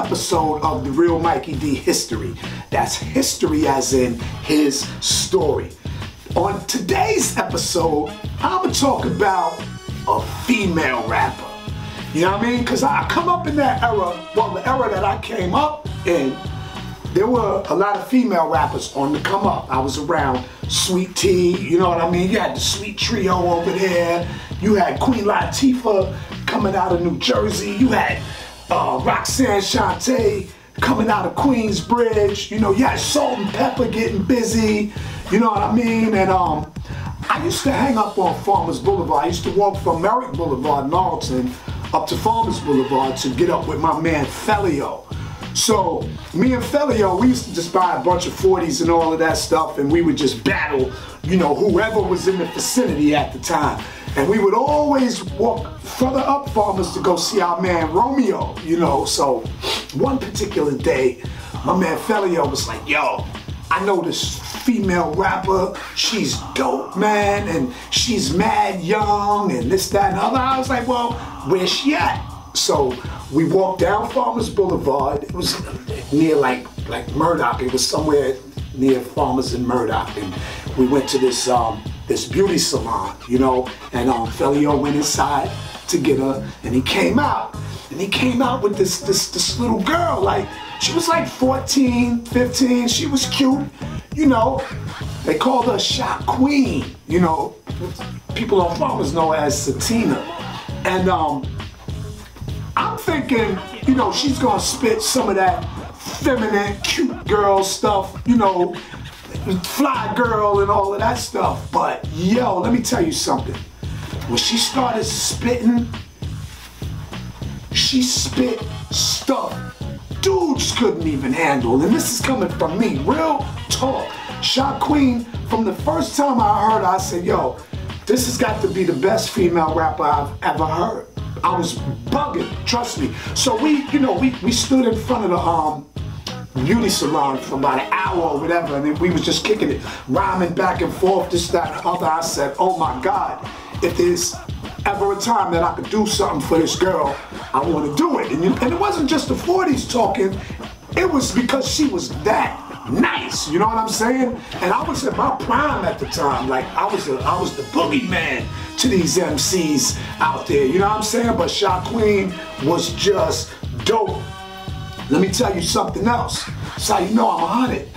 episode of The Real Mikey D History. That's history as in his story. On today's episode, I'm going to talk about a female rapper. You know what I mean? Because I come up in that era, well, the era that I came up in, there were a lot of female rappers on the come up. I was around Sweet Tea, you know what I mean? You had the Sweet Trio over there. You had Queen Latifah coming out of New Jersey. You had Roxanne Shante coming out of Queensbridge. You know, you had Salt and Pepper getting busy. You know what I mean? And I used to hang up on Farmers Boulevard. I used to walk from Merrick Boulevard, Norton, up to Farmers Boulevard to get up with my man Felio. So me and Felio, we used to just buy a bunch of 40s and all of that stuff, and we would just battle, you know, whoever was in the vicinity at the time. And we would always walk further up Farmers to go see our man Romeo, you know. So one particular day, my man Felio was like, yo, I know this female rapper, she's dope, man, and she's mad young, and this, that, and other. I was like, well, where's she at? So we walked down Farmers Boulevard. It was near like Murdoch. It was somewhere near Farmers and Murdoch, and we went to this this beauty salon, you know, and Felio went inside to get her, and he came out. And he came out with this little girl, like, she was like 14, 15, she was cute, you know. They called her Shot Queen, you know. People on Farmers know her as Satina. And I'm thinking, you know, she's gonna spit some of that feminine, cute girl stuff, you know, fly girl and all of that stuff. But yo, let me tell you something. When she started spitting, she spit stuff dudes couldn't even handle. And this is coming from me, real talk. Shot Queen, from the first time I heard her, I said, yo, this has got to be the best female rapper I've ever heard. I was bugging, trust me. So we stood in front of the beauty salon for about an hour or whatever, and then we was just kicking it, rhyming back and forth, this, that, and other. I said, oh my God, if there's ever a time that I could do something for this girl, I want to do it. And it wasn't just the 40s talking, it was because she was that nice, you know what I'm saying? And I was at my prime at the time, like I was the boogeyman to these MCs out there, you know what I'm saying? But Shot Queen was just dope. Let me tell you something else. That's how you know I'm 100.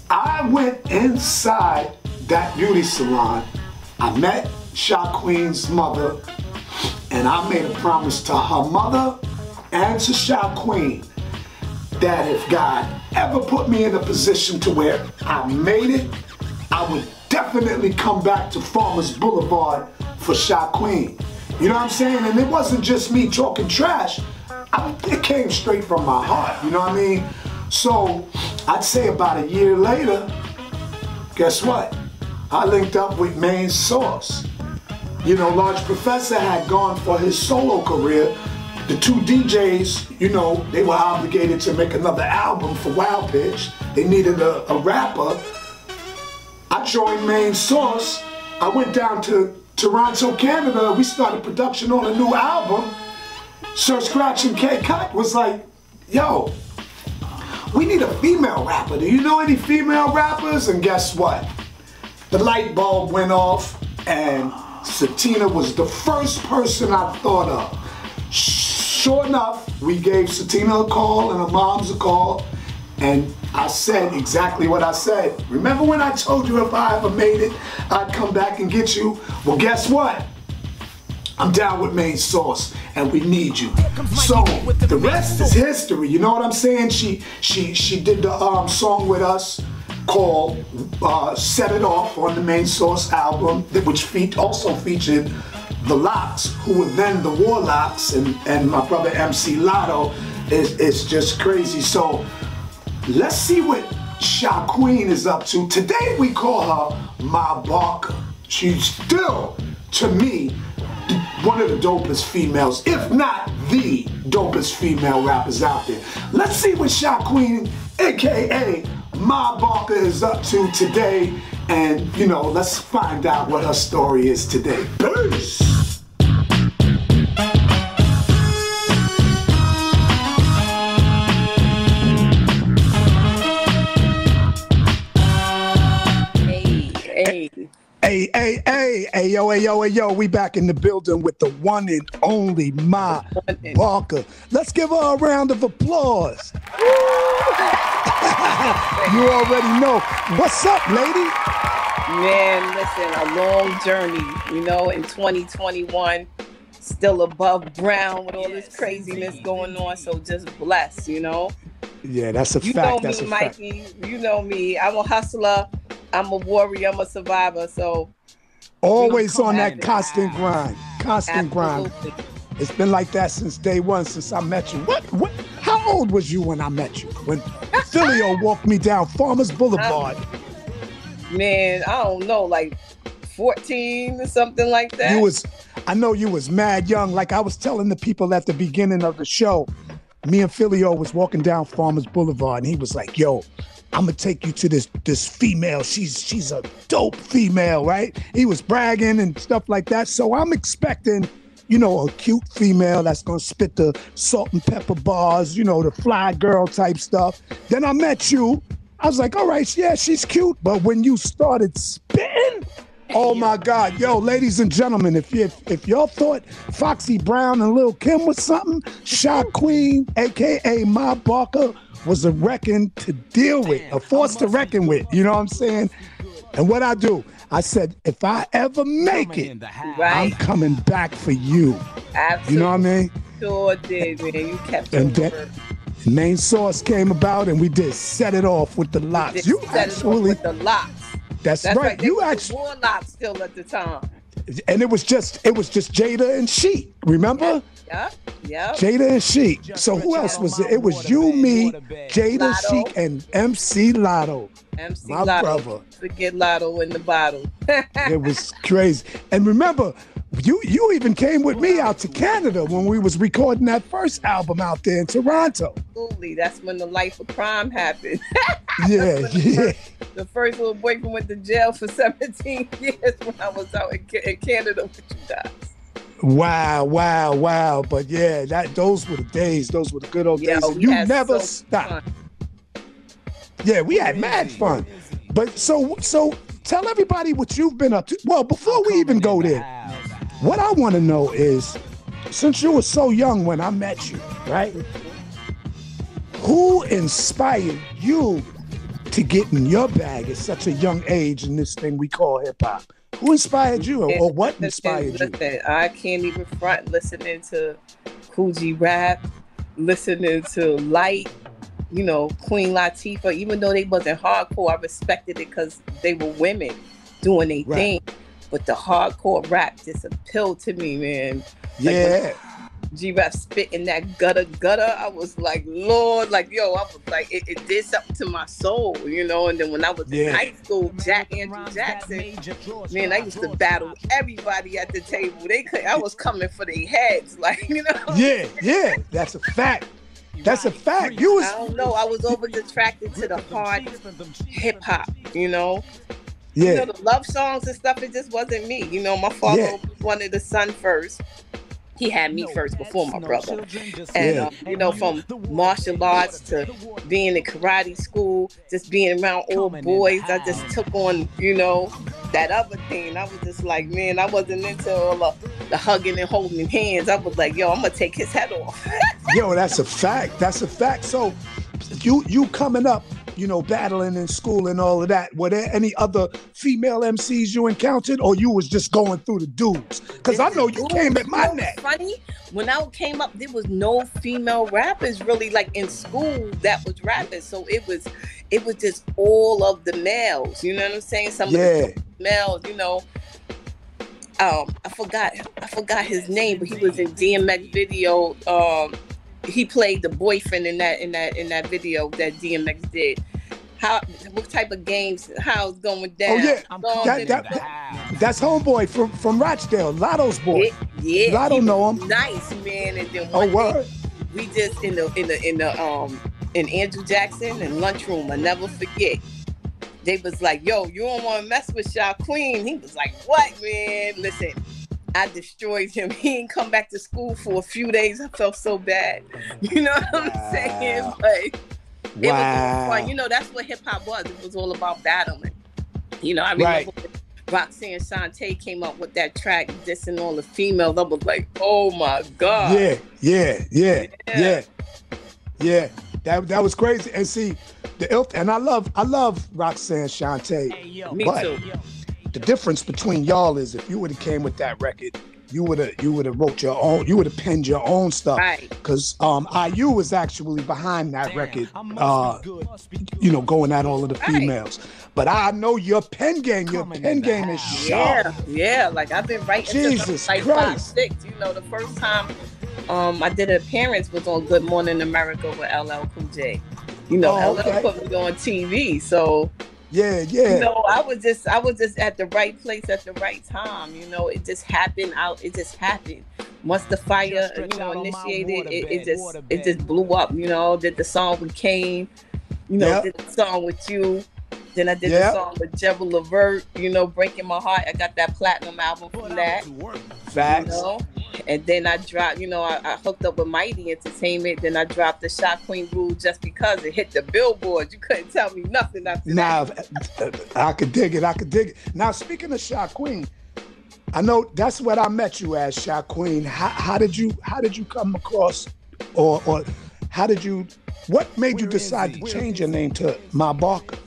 I went inside that beauty salon. I met Shot Queen's mother, and I made a promise to her mother and to Shot Queen that if God ever put me in a position to where I made it, I would definitely come back to Farmers Boulevard for Shot Queen. You know what I'm saying? And it wasn't just me talking trash. It came straight from my heart, you know what I mean? So I'd say about a year later, guess what? I linked up with Main Source. You know, Large Professor had gone for his solo career. The two DJs, you know, they were obligated to make another album for Wild Pitch. They needed a rapper. I joined Main Source. I went down to Toronto, Canada. We started production on a new album. Sir Scratch and K Cut was like, yo, we need a female rapper. Do you know any female rappers? And guess what? The light bulb went off, and Satina was the first person I thought of. Sure enough, we gave Satina a call and her mom's a call, and I said exactly what I said. Remember when I told you if I ever made it, I'd come back and get you? Well, guess what? I'm down with Main Source, and we need you. So the rest is history. You know what I'm saying? She did the song with us called Set It Off on the Main Source album, which also featured the Locks, who were then the Warlocks, and my brother MC Lotto. It's just crazy. So let's see what Shot Queen is up to. Today we call her Ma Barker. She's still, to me, one of the dopest females, if not the dopest female rappers out there. Let's see what Shot Queen, aka Ma Barker, is up to today, and you know, let's find out what her story is today. Peace! Hey, yo, we back in the building with the one and only Ma Barker. Let's give her a round of applause. You already know. What's up, lady? Man, listen, a long journey, in 2021, still above ground with all this craziness going on, so just blessed, Yeah, that's a fact. You know me, Mikey. You know me. I'm a hustler. I'm a warrior. I'm a survivor. So always on that constant grind. Absolutely. Grind. It's been like that since day one, since I met you. What? How old was you when I met you? When Philio walked me down Farmers Boulevard. Man, I don't know, like 14 or something like that. I know you was mad young. Like I was telling the people at the beginning of the show, me and Philio was walking down Farmers Boulevard, and he was like, "Yo, I'm gonna take you to this female. She's a dope female, right?" He was bragging and stuff like that. So I'm expecting, a cute female that's gonna spit the salt and pepper bars, the fly girl type stuff. Then I met you. I was like, all right, yeah, she's cute. But when you started spitting, oh my God, yo, ladies and gentlemen, if y'all thought Foxy Brown and Lil Kim was something, Shot Queen, aka Ma Barker, was a reckon to deal with, a force to reckon with. You know what I'm saying? And what I do, I said, if I ever make it, I'm coming back for you. Absolutely. You know what I mean? Sure did, man. You kept your word. Main Source came about, and we did set it off with the locks. You actually with the locks. That's right. You actually four locks still at the time. And it was just Jada and Sheik. Remember? Yeah. Jada and Sheik. So who else was it? It was you, me, Jada, Sheik, and MC Lotto. My brother. Forget Lotto in the bottle. It was crazy. And remember, you even came with me out to Canada when we was recording that first album out there in Toronto. Absolutely. That's when the life of crime happened. Yeah. The first little boyfriend went to jail for 17 years when I was out in Canada with you guys. Wow. But yeah, those were the days. Those were the good old days. And you never stopped. Yeah, we had mad fun. But so tell everybody what you've been up to. Well, before we even go there, what I want to know is, since you were so young when I met you, right? Who inspired you to get in your bag at such a young age in this thing we call hip hop? Who inspired you, or what inspired you? I can't even front listening to Coogee rap, listening to Light, Queen Latifah. Even though they wasn't hardcore, I respected it because they were women doing their thing. But the hardcore rap just appealed to me, man. Yeah. G-Rap spitting that gutter, I was like, Lord, I was like, it did something to my soul, And then when I was in high school, Andrew Jackson, man, I used to battle everybody at the table. I was coming for their heads, Yeah, that's a fact. That's a fact. I don't know. I was always attracted to the hard hip hop, Yeah. The love songs and stuff, it just wasn't me. My father wanted the son first. He had me first before my brother. And, from martial arts to being in karate school, just being around old boys, I just took on, that other thing. I was just like, man, I wasn't into all the hugging and holding hands. I was like, yo, I'm going to take his head off. Yo, that's a fact. That's a fact. So you coming up, battling in school and all of that, were there any other female MCs you encountered, or you was just going through the dudes? Because I know you came at my neck. Funny, when I came up, there was no female rappers really in school that was rapping. So it was just all of the males. You know what I'm saying? Some of the males, I forgot his name, but he was in DMX video. He played the boyfriend in that video that DMX did. What type of games? How it's going down? Oh yeah, that's homeboy from Rochdale, Lotto's boy. Yeah, Lotto know him. Nice man. And then one day, we just in Andrew Jackson and lunchroom. I never forget. They was like, "Yo, you don't want to mess with Shot Queen." He was like, "What, man? Listen." I destroyed him. He didn't come back to school for a few days. I felt so bad. You know what I'm saying? But it was fun. That's what hip hop was. It was all about battling. I remember Roxanne Shante came up with that track dissing all the females, I was like, oh my God. Yeah. That was crazy. And see, and I love Roxanne Shante. Hey, me too. The difference between y'all is if you would have came with that record, you would have wrote your own, you would have penned your own stuff. Right. Because IU was actually behind that record, going at all of the females. But I know your pen game is sharp. Yeah. Like I've been writing Jesus like Christ. 5, 6. The first time I did an appearance was on Good Morning America with LL Cool J. LL put me on TV, so. Yeah. I was just at the right place at the right time. It just happened. Once the fire, initiated, it just blew up. Did the song with Kane, did the song with you. Then I did the song with Jebel Levert, Breaking My Heart. I got that platinum album from that. Facts. And then I dropped, I hooked up with Mighty Entertainment. Then I dropped the Shot Queen Rule just because it hit the billboard. You couldn't tell me nothing after that. I could dig it. Now, speaking of Shot Queen, I know that's what I met you as, Shot Queen. How did you come across, or what made you decide to change your name to Ma Barker?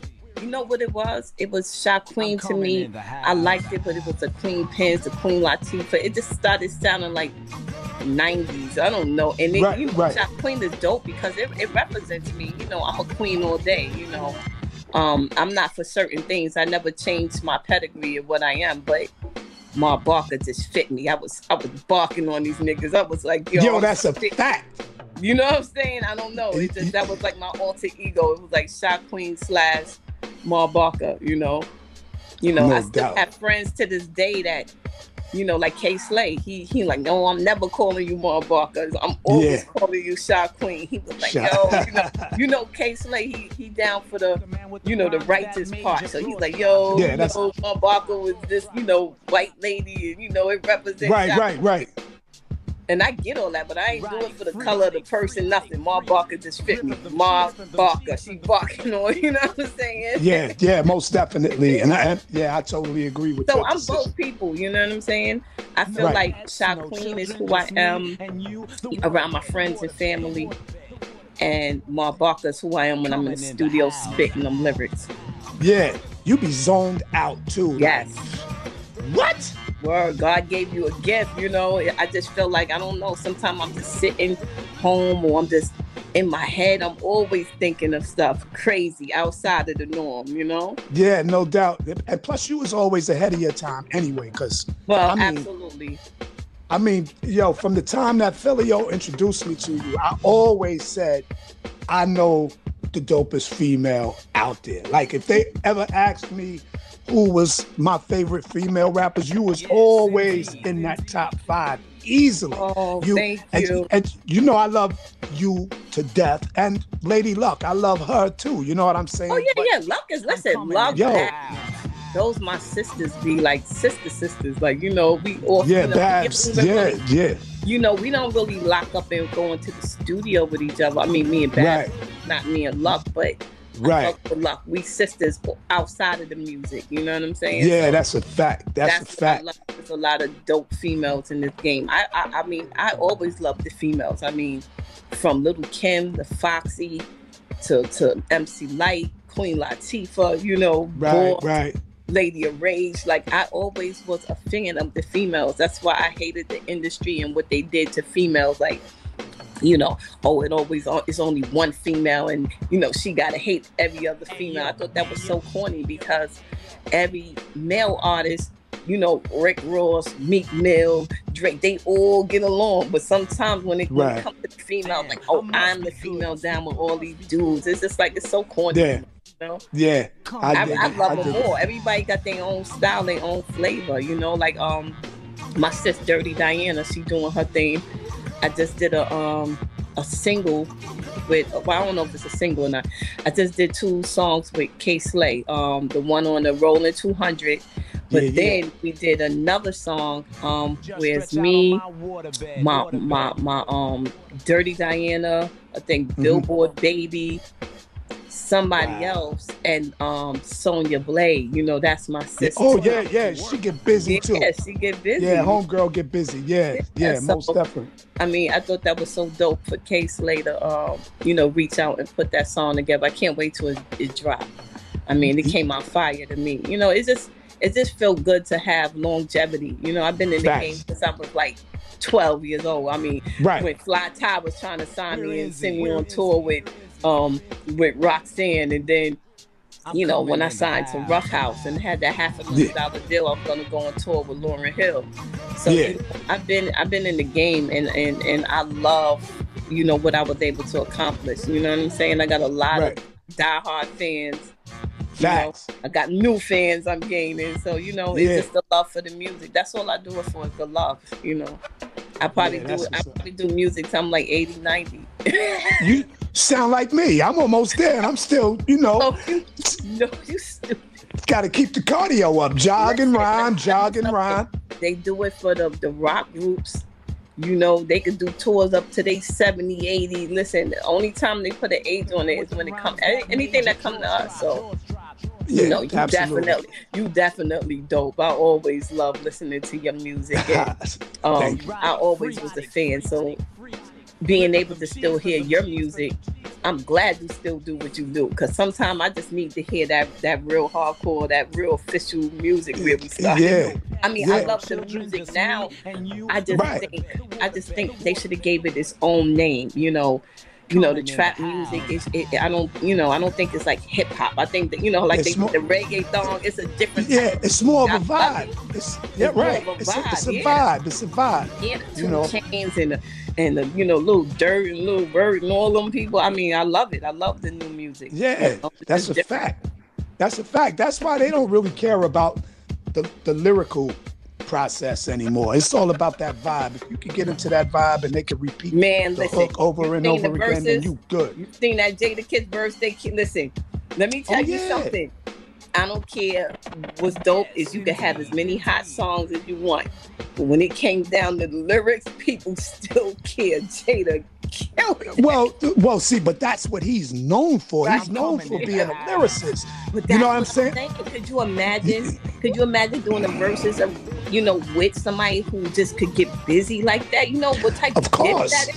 You know what it was? It was Shot Queen to me. I liked it, but it was the Queen Pens, the Queen Latifah. It just started sounding like 90s. I don't know. And Shot Queen is dope because it represents me. I'm a queen all day, I'm not for certain things. I never changed my pedigree of what I am, but Ma Barker just fit me. I was barking on these niggas. I was like, yo, that's a fact. You know what I'm saying? I don't know. That was like my alter ego. It was like Shot Queen / Ma Barker, No I still doubt. have friends to this day that, like K Slay, he like, no, I'm never calling you Ma Barker. I'm always calling you Shot Queen. He was like, yo, K Slay, he down for the, the righteous part. So he's like, yo, Ma Barker was this, white lady, and it represents. Right. And I get all that, but I ain't doing it for the color of the person, nothing. Ma Barker just fit me. Ma Barker, she barking on, you know what I'm saying? Yeah, most definitely. And I totally agree with that. So I'm both people, you know what I'm saying? I feel like Shot Queen is who I am around my friends and family. And Ma Barker is who I am when I'm in the studio spitting them lyrics. Yeah, you be zoned out too. Yes. What? Word, God gave you a gift, I just feel like, I don't know, sometimes I'm just sitting home or I'm just in my head. I'm always thinking of stuff crazy outside of the norm, Yeah, no doubt. And plus you was always ahead of your time anyway, because absolutely. I mean, from the time that Philio introduced me to you, I always said, I know the dopest female out there. Like if they ever asked me who was my favorite female rappers, you was always in that top 5 easily. Oh, thank you. And I love you to death. And Lady Luck, I love her too. You know what I'm saying? Oh yeah. Luck is, listen, Luck. Those my sisters be like sisters. Like, we all Babs. Yeah. We don't really lock up and go into the studio with each other. I mean, me and Babs, not me and Luck, but right. Luck, we sisters outside of the music. You know what I'm saying? Yeah, so that's a fact. That's a fact. There's a lot of dope females in this game. I mean, I always loved the females. I mean, from Little Kim to Foxy to MC Light, Queen Latifah, right. Lady of Rage. Like, I always was a fan of the females. That's why I hated the industry and what they did to females. Like, it's only one female and, she got to hate every other female. I thought that was so corny because every male artist, Rick Ross, Meek Mill, Drake, they all get along. But sometimes when it comes to the female, like, I'm the female down with all these dudes. It's just like, it's so corny. Yeah. Yeah. I love them all. Everybody got their own style, their own flavor, like my sis Dirty Diana, she doing her thing. I just did a single with, I don't know if it's a single or not. I just did 2 songs with K Slay, the one on the Rolling 200. But then we did another song where it's me, my Dirty Diana, I think Billboard Baby, somebody else, and Sonia Blade, you know, that's my sister. Oh yeah, she get busy too. Yeah, she get busy. Yeah, homegirl get busy. Yeah, so, most definitely. I mean, I thought that was so dope for Case later, you know, reach out and put that song together. I can't wait till it dropped. I mean, it came out fire to me. You know, it just felt good to have longevity. You know, I've been in the game since I was like 12 years old. I mean, when Fly Ty was trying to sign me and send me on tour with Roxanne, and then, you know, when I signed to Rough House and had that $500,000 deal, I was gonna go on tour with Lauryn Hill. So you know, I've been in the game, and I love, you know, what I was able to accomplish. You know what I'm saying? I got a lot of diehard fans. Facts. You know, I got new fans I'm gaining. So, you know, it's just the love for the music. That's all I do it for, is the love, you know. I probably do music till I'm like 80, 90. You sound like me. I'm almost there, and I'm still, you know. You stupid. Got to keep the cardio up. Jog and rhyme. They do it for the rock groups. You know, they could do tours up to they 70, 80. Listen, the only time they put an age on it is when it comes, anything that comes to us. So, you know, you definitely dope. I always love listening to your music. And, I always was a fan. So being able to still hear your music, I'm glad you still do what you do. Because sometimes I just need to hear that real hardcore, that real official music where we started. I mean, I love the music now. I just think they should have gave it its own name. You know, the trap music I don't think it's like hip hop. I think that, you know, like the reggaeton, it's a different type. It's more of a vibe. It's a vibe. It's a vibe. Yeah, the Chains and the you know, Lil Dirt and Lil Bird and all them people. I mean, I love it. I love the new music. Yeah, you know, that's a fact. That's a fact. That's why they don't really care about the lyrical process anymore. It's all about that vibe. If you can get into that vibe and they can repeat the hook over and over again, then you good. You seen that Jada Kiss verse? Listen, let me tell you something. I don't care. What's dope is you can have as many hot songs as you want, but when it came down to the lyrics, people still care. Jada killed it. Well, see, but that's what he's known for. He's known for being a lyricist. You know what I'm saying? Could you imagine? Doing the verses of, you know, with somebody who just could get busy like that? You know what type of gift that is?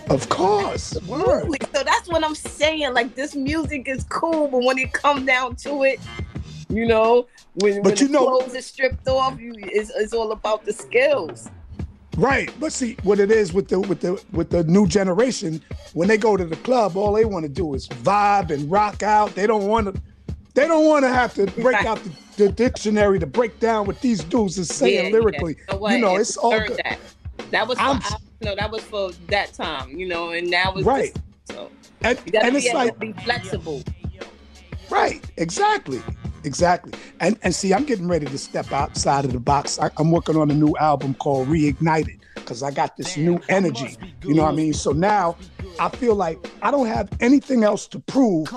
Of course. Absolutely. So that's what I'm saying. Like, this music is cool, but when it comes down to it, you know, when the clothes are stripped off, it's all about the skills. Right, but see what it is with the new generation. When they go to the club, all they want to do is vibe and rock out. They don't want to have to break out the dictionary to break down what these dudes are saying lyrically. You know, it's all good. That was that was for that time, you know, and now it's right. So and you gotta it's like be flexible. Right, exactly. And see, I'm getting ready to step outside of the box. I'm working on a new album called Reignited, because I got this new energy. You know what I mean? So now I feel like I don't have anything else to prove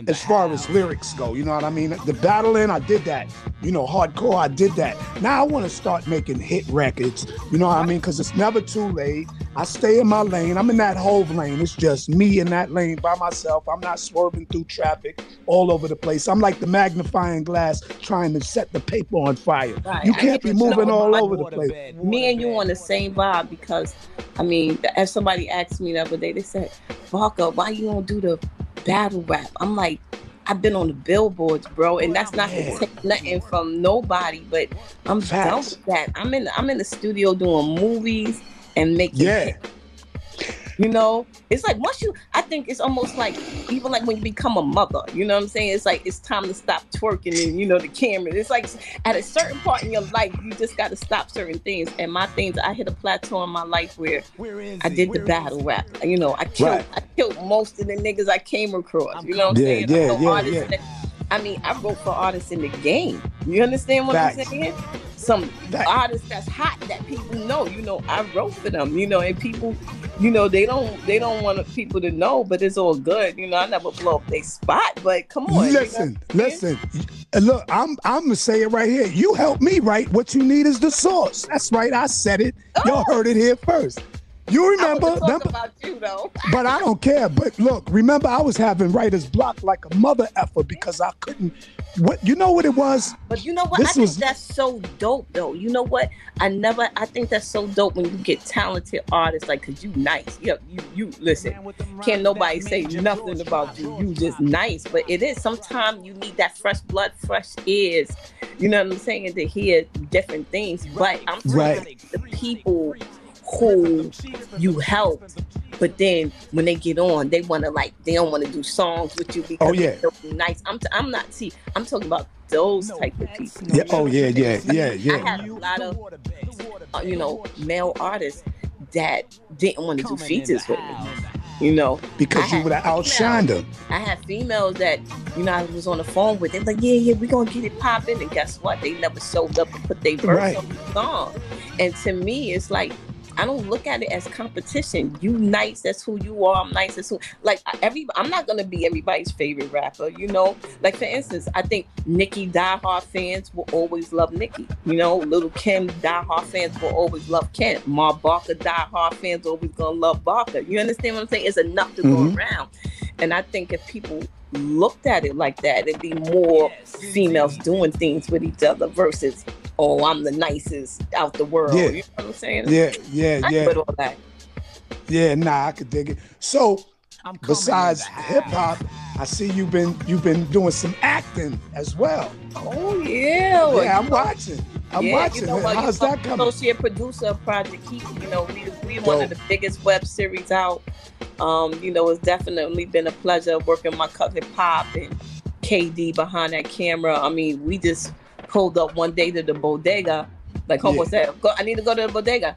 as far as lyrics go. You know what I mean? The battling, I did that. You know, hardcore, I did that. Now I want to start making hit records. You know what I mean? Because it's never too late. I stay in my lane. I'm in that Hove lane. It's just me in that lane by myself. I'm not swerving through traffic all over the place. I'm like the magnifying glass trying to set the paper on fire. Right. You can't be moving all over the place. Me and you on the same vibe, because, I mean, as somebody asked me the other day, they said, Barker, why you don't do the battle rap? I'm like, I've been on the billboards, bro, and that's not to take nothing from nobody, but I'm done with that. I'm in the studio doing movies and making hits. You know, it's like I think it's almost like, even like when you become a mother, you know what I'm saying? It's like, it's time to stop twerking and, you know, the camera. It's like at a certain part in your life, you just got to stop certain things. And my things, I hit a plateau in my life where I did the battle rap. You know, I killed most of the niggas I came across. You know what I'm saying? I mean, I wrote for artists in the game. You understand what I'm saying? Some artists that's hot that people know, you know, I wrote for them, you know, and people, you know, they don't want people to know, but it's all good. You know, I never blow up their spot, but come on. Listen. Look, I'm gonna say it right here. You help me, right? What you need is the source. That's right. I said it. Y'all heard it here first. You remember? I was talking about you though. But I don't care. But look, remember I was having writer's block like a mother effer because I couldn't. What you know what it was? But you know what? I think that's so dope though. You know what? I think that's so dope when you get talented artists like, cause you nice. You listen. Can't nobody say nothing about you. You just nice. But it is sometimes you need that fresh blood, fresh ears. You know what I'm saying? To hear different things. But I'm saying the people who you help, but then when they get on, they want to they don't want to do songs with you because they're nice. I'm talking about those type of people. Yeah. Oh yeah. I had a lot of male artists that didn't want to do features with me. Because you would have outshined them. I had females that, I was on the phone with. They're like, yeah, we're going to get it popping. And guess what? They never showed up and put their verse on the song. And to me, it's like, I don't look at it as competition. You nice, that's who you are. I'm nice, that's who. I'm not gonna be everybody's favorite rapper, Like for instance, I think Nicki diehard fans will always love Nicki. Little Kim diehard fans will always love Kim. Barker diehard fans always gonna love Barker. You understand what I'm saying? It's enough to go around. And I think if people looked at it like that, it'd be more females doing things with each other versus, oh, I'm the nicest out the world. Yeah. You know what I'm saying? Yeah. With all that. Yeah, I could dig it. So, besides hip hop, I see you've been doing some acting as well. Oh yeah. Yeah, I'm watching. Watching. How's that coming? Associate producer of Project Heat. We one of the biggest web series out. It's definitely been a pleasure working with my cousin Pop and KD behind that camera. I mean, we just pulled up one day to the bodega. Like Homo said, I need to go to the bodega.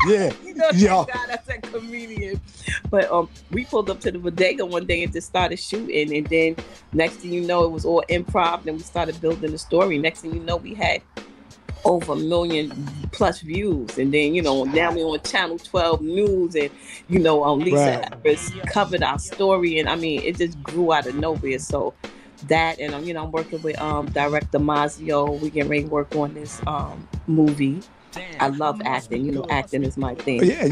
Yeah. That's a comedian. But we pulled up to the bodega one day and just started shooting. And then next thing you know, it was all improv. And we started building the story. Next thing you know, we had over 1 million plus views. And then, now we're on Channel 12 News. And, Lisa Harris covered our story. And I mean, it just grew out of nowhere. So that, and I'm working with director Mazio. We getting ready to work on this movie. I love acting. Acting is my thing. Yeah.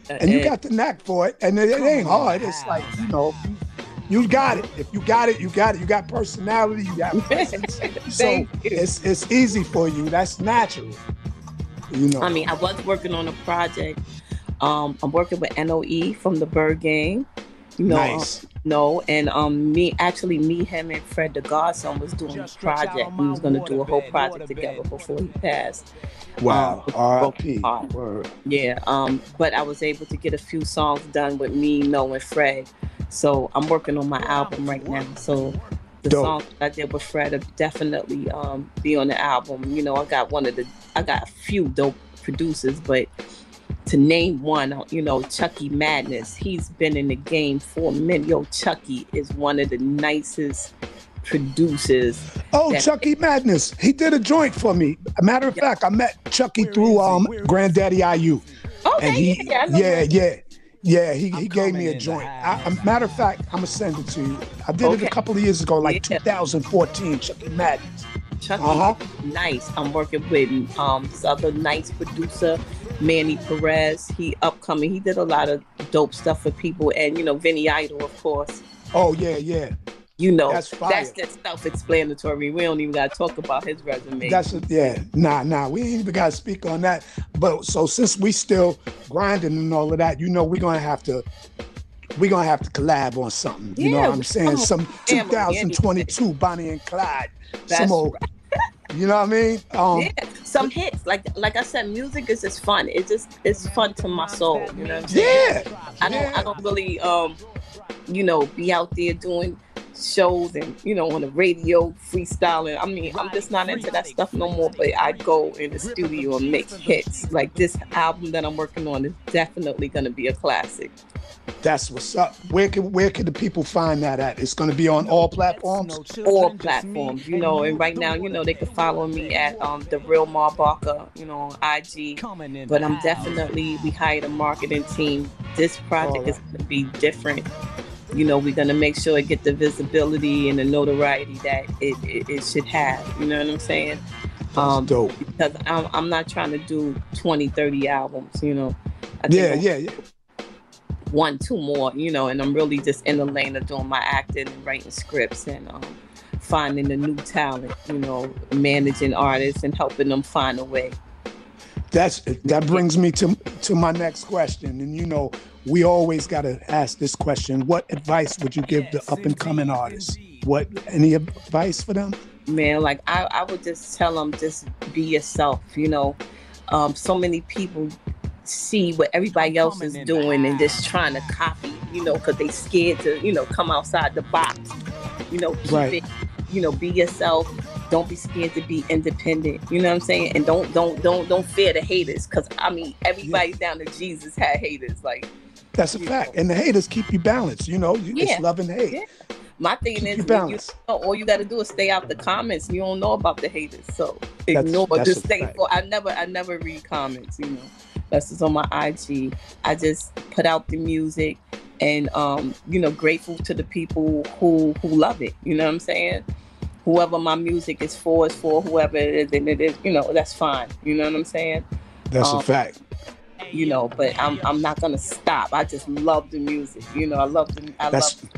And you got the knack for it. And it ain't hard. It's like, you got it. If you got it, you got it. You got personality, you got presence. So it's easy for you. That's natural. I mean, I was working on a project. I'm working with NOE from the Bird Gang. Nice. And me, him, and Fred the Godson was doing a project. We was gonna do a whole project together before he passed. Wow. R.I.P. Yeah. But I was able to get a few songs done with me, and Fred. So I'm working on my album right now. So the songs I did with Fred will definitely be on the album. I got a few dope producers, but to name one, Chucky Madness, he's been in the game for a minute. Chucky is one of the nicest producers. Oh, Chucky Madness. He did a joint for me. A matter of fact, I met Chucky through Granddaddy IU. Okay, and he gave me a joint. Matter of fact, I'm going to send it to you. I did it a couple of years ago, 2014, Chucky Madness. Chucky, nice. I'm working with this other nice producer, Manny Perez. He upcoming. He did a lot of dope stuff for people, and Vinny Idol, of course. Oh yeah. That's just self-explanatory. We don't even got to talk about his resume. Nah. We ain't even got to speak on that. But so since we still grinding and all of that, we're gonna have to collab on something. You know what I'm saying? Some 2022 Bonnie and Clyde. Some old. You know what I mean? Some hits. Like I said, music is just fun. It's fun to my soul. You know what I'm saying? I don't really be out there doing shows and on the radio freestyling. I mean, I'm just not into that stuff no more. But I go in the studio and make hits. Like this album that I'm working on is definitely gonna be a classic. That's what's up. Where can the people find that at? It's going to be on all platforms? All platforms, and right now, they can follow me at The Real Barker, on IG. But I'm definitely, we hired a marketing team. This project is going to be different. We're going to make sure it get the visibility and the notoriety that it should have. You know what I'm saying? That's dope. Because I'm not trying to do 20, 30 albums, you know. Yeah. 1, 2 more, you know, and I'm really just in the lane of doing my acting and writing scripts and finding the new talent, you know, managing artists and helping them find a way. That brings me to my next question. And you know, we always got to ask this question. What advice would you give the up and coming artists? Any advice for them? Man, like I would just tell them, just be yourself, you know. So many people see what everybody else is doing and just trying to copy, you know, because they scared to, you know, come outside the box, you know, keep it, you know, be yourself. Don't be scared to be independent, you know what I'm saying? And don't fear the haters, because I mean, everybody down to Jesus had haters, like. That's a fact. And the haters keep you balanced, you know. It's love and hate. Yeah. My thing is, all you got to do is stay out the comments. You don't know about the haters, so ignore. Just stay. I never read comments. You know, that's just on my IG. I just put out the music, and you know, grateful to the people who love it. You know what I'm saying? Whoever my music is for, whoever it is, and it is. You know, that's fine. You know what I'm saying? That's a fact. You know, but I'm not gonna stop. I just love the music. You know, I love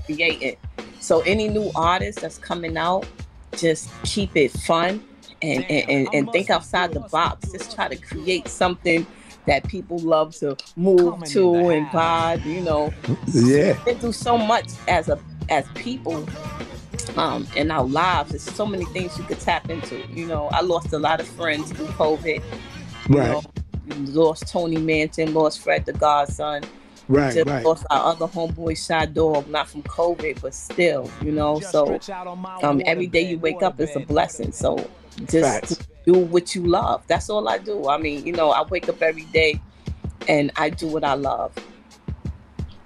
creating. So any new artist that's coming out, just keep it fun and think outside the box. Just try to create something that people love to move to and vibe. You know, yeah. We've been through so much as people in our lives. There's so many things you could tap into. You know, I lost a lot of friends through COVID. You know, lost Tony Manton, lost Fred the Godson. Right. Lost our other homeboy, Shy Dog, not from COVID, but still, you know. So every day you wake up is a blessing. So just do what you love. That's all I do. I mean, you know, I wake up every day and I do what I love.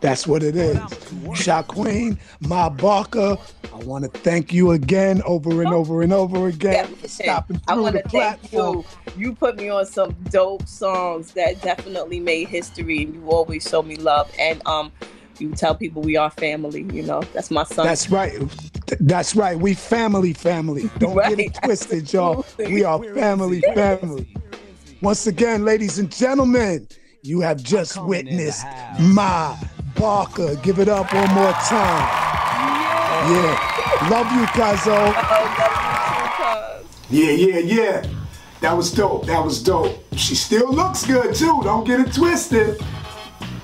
That's what it is. Shy Queen, my Barker, I want to thank you again over and over and over again for stopping through the platform. You put me on some dope songs that definitely made history, and you always show me love. And you tell people we are family, you know. That's my son. That's right. That's right. We family. Don't get it twisted, y'all. We are family. Once again, ladies and gentlemen, you have just witnessed my Barker. Give it up one more time. Yeah. Love you, Cuzzo. Yeah. That was dope. She still looks good, too. Don't get it twisted.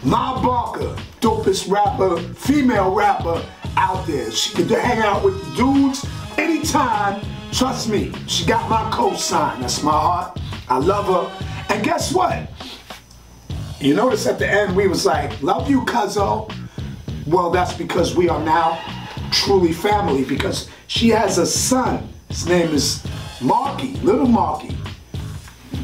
My Barker, dopest rapper, female rapper out there. She can hang out with the dudes anytime. Trust me, she got my cosign. That's my heart. I love her. And guess what? You notice at the end we was like, love you, Cuzzo. Well, that's because we are now truly family, because she has a son. His name is Mikey, little Mikey,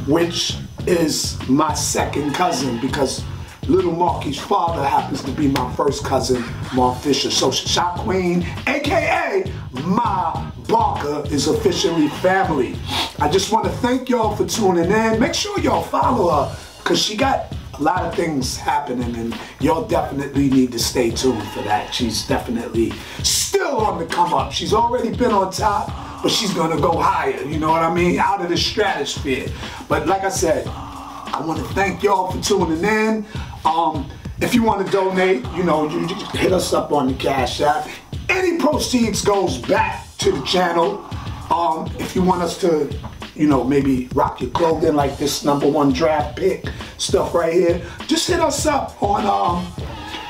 which is my second cousin, because little Mikey's father happens to be my first cousin, Mark Fisher. So Shy Queen, aka my Barker, is officially family. I just want to thank y'all for tuning in. Make sure y'all follow her, because she got a lot of things happening, and y'all definitely need to stay tuned for that. She's definitely still on the come up. She's already been on top, but she's gonna go higher, you know what I mean? Out of the stratosphere. But like I said, I want to thank y'all for tuning in. If you want to donate, you know, you just hit us up on the Cash App. Any proceeds goes back to the channel. If you want us to, you know, maybe rock your clothing like this #1 draft pick stuff right here, just hit us up on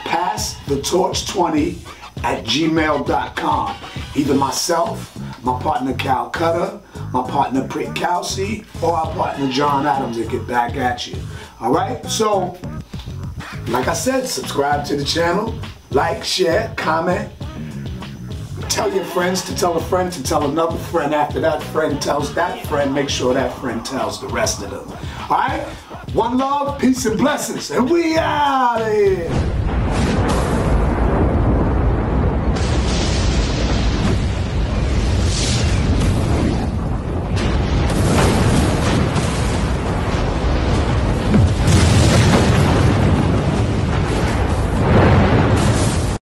passthetorch20@gmail.com. Either myself, my partner Calcutta, my partner Prick Kelsey, or our partner John Adams will get back at you. Alright? So, like I said, subscribe to the channel, like, share, comment. Tell your friends to tell a friend to tell another friend. After that friend tells that friend, make sure that friend tells the rest of them. All right? One love, peace, and blessings. And we out of here.